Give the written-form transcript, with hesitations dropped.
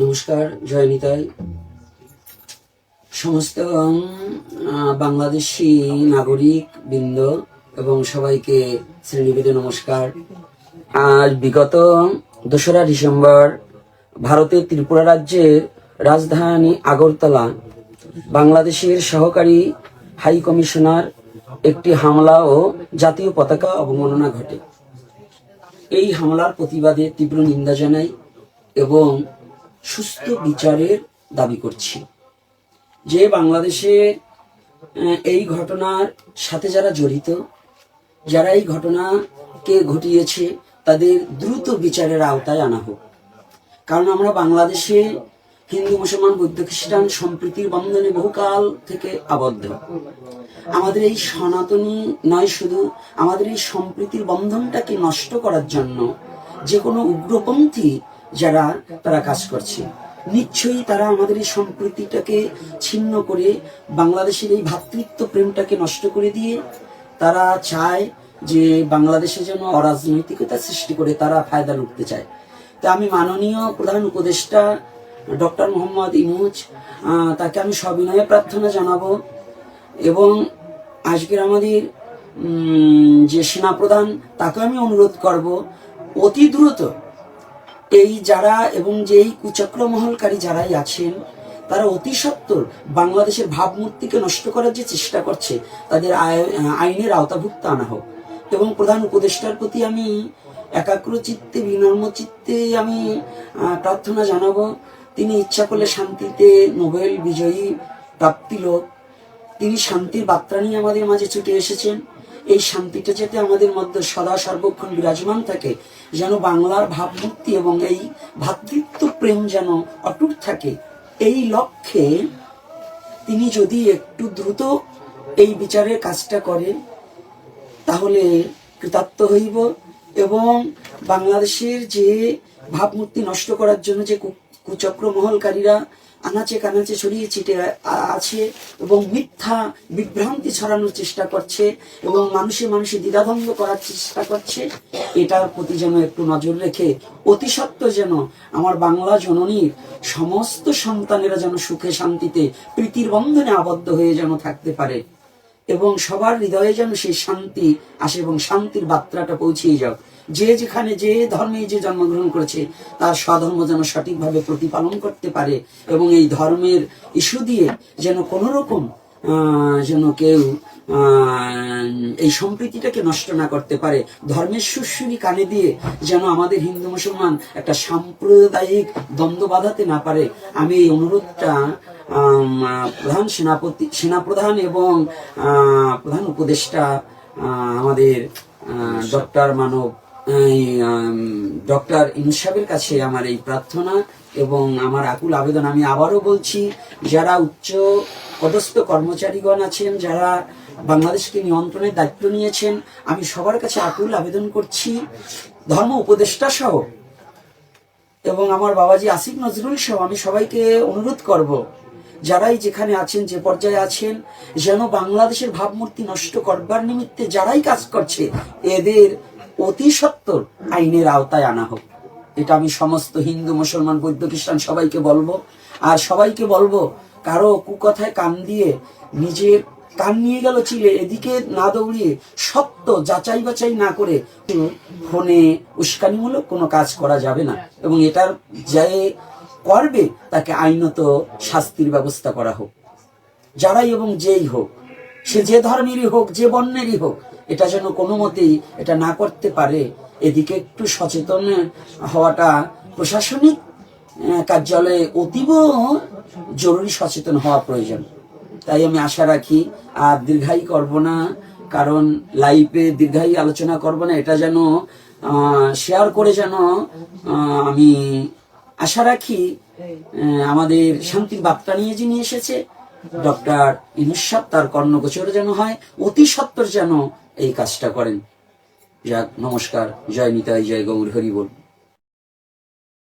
নমস্কার, জয় নিতাই। সমস্ত বাংলাদেশি নাগরিক বৃন্দ এবং সবাইকে শ্রেণীভেদে নমস্কার। আজ বিগত 2রা ডিসেম্বর ভারতের ত্রিপুরা রাজ্যের রাজধানী আগরতলা বাংলাদেশের সহকারী হাই কমিশনার একটি হামলা ও জাতীয় পতাকা অবমাননা ঘটে। এই হামলার প্রতিবাদে তীব্র নিন্দা জানাই এবং সুস্থ বিচারের দাবি করছি। যে বাংলাদেশে এই ঘটনার সাথে যারা জড়িত, যারা এই ঘটনাকে ঘটিয়েছে, তাদের দ্রুত বিচারের আওতায় আনা হোক। কারণ আমরা বাংলাদেশে হিন্দু মুসলমান বৌদ্ধ খ্রিস্টান সম্প্রীতির বন্ধনে বহুকাল থেকে আবদ্ধ। আমাদের এই সনাতনী নয়, শুধু আমাদের এই সম্প্রীতির বন্ধনটাকে নষ্ট করার জন্য যে কোনো উগ্রপন্থী যারা তারা কাজ করছে, নিশ্চয়ই তারা আমাদের এই সম্প্রীতিটাকে ছিন্ন করে বাংলাদেশের এই ভ্রাতৃত্ব প্রেমটাকে নষ্ট করে দিয়ে তারা চায় যে বাংলাদেশে যেন অরাজনৈতিকতা সৃষ্টি করে তারা ফায়দা লুটতে চায়। তা আমি মাননীয় প্রধান উপদেষ্টা ডক্টর মোহাম্মদ ইউনূস তাকে আমি সবিনয়ে প্রার্থনা জানাবো এবং আজকের আমাদের যে সেনাপ্রধান তাকে আমি অনুরোধ করব অতি দ্রুত এই যারা এবং যেই কুচক্রমহলকারী যারাই আছেন তারা অতি সত্বর বাংলাদেশের ভাবমূর্তিকে নষ্ট করার যে চেষ্টা করছে তাদের আইনের আওতাভুক্ত আনা হোক। এবং প্রধান উপদেষ্টার প্রতি আমি একাগ্র চিত্তে বিনম্র চিত্তে আমি প্রার্থনা জানাবো, তিনি ইচ্ছা করলে শান্তিতে নোবেল বিজয়ী প্রাপ্তি লোক, তিনি শান্তির বার্তা নিয়ে আমাদের মাঝে ছুটে এসেছেন। এই শান্তিটা যাতে আমাদের মধ্যে সদা সর্বক্ষণ বিরাজমান থাকে, যেন বাংলার ভাবমূর্তি এবং এই ভ্রাতৃত্ব প্রেম যেন অটুট থাকে, এই লক্ষ্যে তিনি যদি একটু দ্রুত এই বিচারের কাজটা করেন তাহলে কৃতার্থ হইব। এবং বাংলাদেশের যে ভাবমূর্তি নষ্ট করার জন্য যে কুচক্রমহলকারীরা আনাচে কানাচে ছড়িয়ে ছিটে আছে এবং মিথ্যা বিভ্রান্তি ছড়ানোর চেষ্টা করছে এবং মানুষে দ্বিধাদ্বন্দ্ব করার চেষ্টা করছে, এটার প্রতি যেন একটু নজর রেখে অতি সত্বর যেন আমার বাংলা জননীর সমস্ত সন্তানেরা যেন সুখে শান্তিতে প্রীতির বন্ধনে আবদ্ধ হয়ে যেন থাকতে পারে এবং সবার হৃদয়ে যেন সেই শান্তি আসে এবং শান্তির বার্তাটা পৌঁছিয়ে যাও। যে যেখানে যে ধর্মে যে জন্মগ্রহণ করেছে তার স্বধর্ম যেন সঠিকভাবে প্রতিপালন করতে পারে এবং এই ধর্মের ইস্যু দিয়ে যেন কোনো রকম যেন কেউ এই সম্প্রীতিটাকে নষ্ট না করতে পারে, ধর্মের সুরসুরি কানে দিয়ে যেন আমাদের হিন্দু মুসলমান একটা সাম্প্রদায়িক দ্বন্দ্ব বাঁধাতে না পারে। আমি এই অনুরোধটা প্রধান সেনাপ্রধান এবং প্রধান উপদেষ্টা আমাদের ডক্টর ইউনূস সাহেবের কাছে আমার এই প্রার্থনা এবং আমার আকুল আবেদন। আমি আবারও বলছি, যারা উচ্চ পদস্থ কর্মচারীগণ আছেন, যারা বাংলাদেশকে নিয়ন্ত্রণের দায়িত্ব নিয়েছেন, আমি সবার কাছে আকুল আবেদন করছি, ধর্ম উপদেষ্টা সহ এবং আমার বাবাজি আসিফ নজরুল সহ আমি সবাইকে অনুরোধ করব, যারাই যেখানে আছেন, যে পর্যায়ে আছেন, যেন বাংলাদেশের ভাবমূর্তি নষ্ট করবার নিমিত্তে যারাই কাজ করছে এদের অতি সত্বর আইনের আওতায় আনা হোক। এটা আমি সমস্ত হিন্দু মুসলমান বৌদ্ধ খ্রিস্টান সবাইকে বলবো। আর সবাইকে বলবো, কারো কুকথায় কান দিয়ে নিজের কান নিয়ে গেল চিলে, এদিকে না দৌড়িয়ে সত্য যাচাই বাছাই না করে ফোনে উস্কানিমূলক কোনো কাজ করা যাবে না এবং এটার যে করবে তাকে আইনত শাস্তির ব্যবস্থা করা হোক। যারাই এবং যেই হোক, সে যে ধর্মেরই হোক, যে বর্ণেরই হোক, এটা যেন কোনো মতেই এটা না করতে পারে, এদিকে একটু সচেতন হওয়াটা প্রশাসনিক কার্যালয়ে অতীব জরুরি সচেতন হওয়া প্রয়োজন। তাই আমি আশা রাখি, আর দীর্ঘায়ী করব না, কারণ লাইভে দীর্ঘায়ী আলোচনা করব না, এটা যেন শেয়ার করে যেন আমি আশা রাখি আমাদের শান্তির বার্তা নিয়ে যিনি এসেছে ডক্টর ইউনূস সাহেব, তার কর্ণগোচর যেন হয়, অতি সত্বর যেন এই কাজটা করেন। যাক, নমস্কার, জয় নিতাই, জয় গৌর হরি বল।